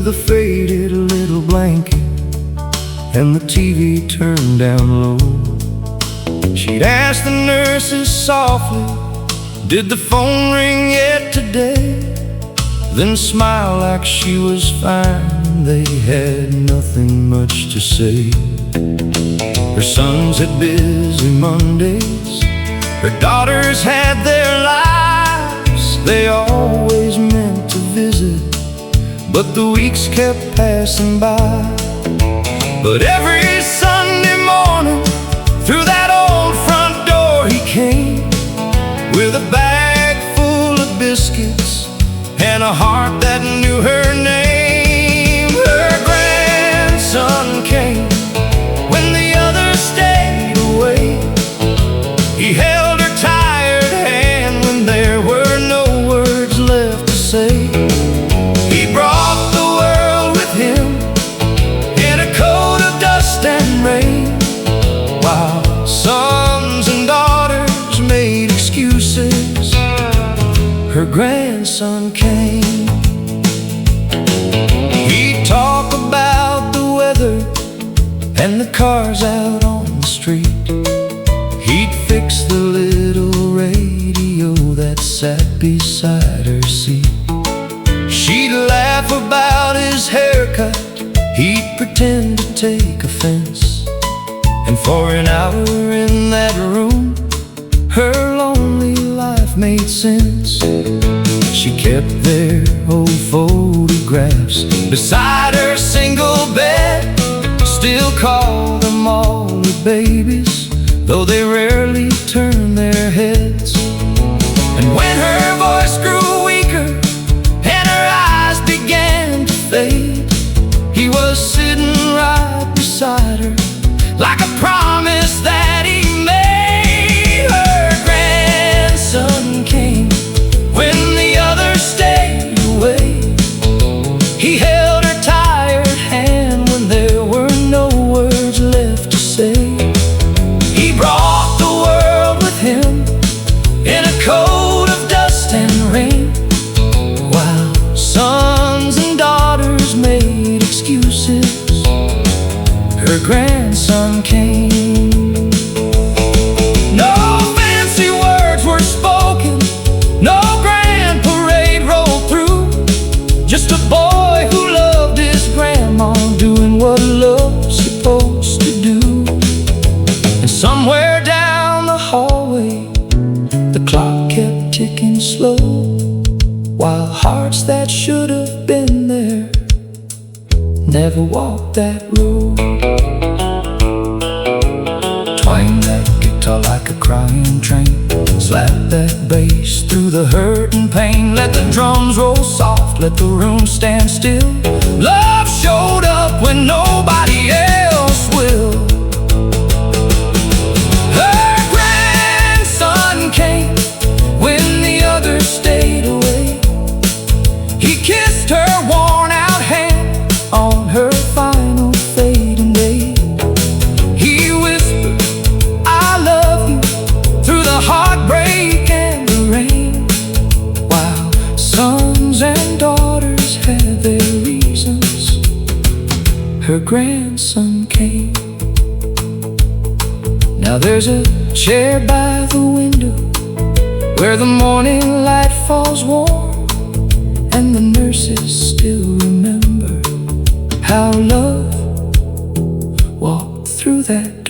with a faded little blanket and the TV turned down low. She'd ask the nurses softly, "Did the phone ring yet today?" Then smile like she was fine. They had nothing much to say. Her sons had busy Mondays, her daughters had their lives. They always meant to visit, but the weeks kept passing by. But every Sunday morning, through that old front door he came, with a bag full of biscuits and a heart that knew her name. Her grandson came when the others stayed away. He held her tired hand when there were no words left to say. He brought the world with him in a coat of dust and rain, while sons and daughters made excuses. Her grandson came. He'd talk about the weather and the cars out on the street. He'd fix the little radio that sat beside her seat. She'd laugh about his haircut, he'd pretend to take offense. And for an hour in that room, her lonely life made sense. She kept their old photographs beside her single bed, still called them all her babies, though they rarely turned their heads. And when her voice grew weaker and her eyes began to fade, he was sitting right beside her like a promise that he made. Her grandson came when the others stayed away. He held her tired hand when there were no words left to say. He brought the world with him in a coat of dust and rain, while sons and daughters made excuses. Her grandson came. No fancy words were spoken, no grand parade rolled through, just a boy who loved his grandma, doing what love's supposed to do. And somewhere down the hallway, the clock kept ticking slow, while hearts that should have been there never walked that road. Twang that guitar like a crying train, slap that bass through the hurt and pain. Let the drums roll soft, let the room stand still. Love showed up when nobody else will. Her grandson came when the others stayed away. He kissed her worn out hand on her final fading day. He whispered, "I love you," through the heartbreak and the rain, while sons and daughters had their reasons. Her grandson came. Now there's a chair by the window where the morning light falls warm, and the nurses still remember how love walked through that